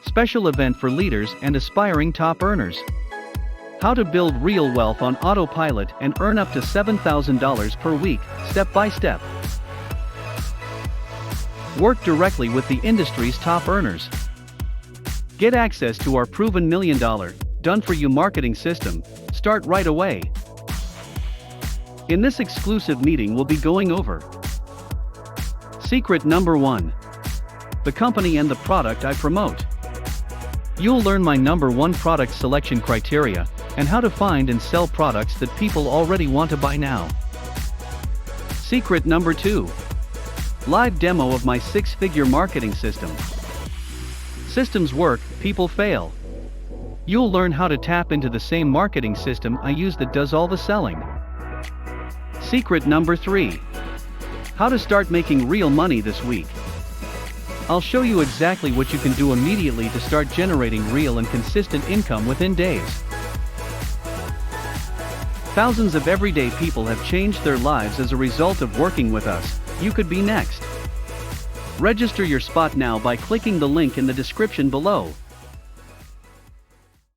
Special event for leaders and aspiring top earners. How to build real wealth on Autopilot and earn up to $7,000 per week, step by step. Work directly with the industry's top earners. Get access to our proven $1 million, done-for-you marketing system. Start right away. In this exclusive meeting, we'll be going over secret number 1. The company and the product I promote. You'll learn my number 1 product selection criteria, and how to find and sell products that people already want to buy now. Secret number 2. Live demo of my 6-figure marketing system. Systems work, people fail. You'll learn how to tap into the same marketing system I use that does all the selling. Secret number 3. How to start making real money this week. I'll show you exactly what you can do immediately to start generating real and consistent income within days. Thousands of everyday people have changed their lives as a result of working with us. You could be next. Register your spot now by clicking the link in the description below.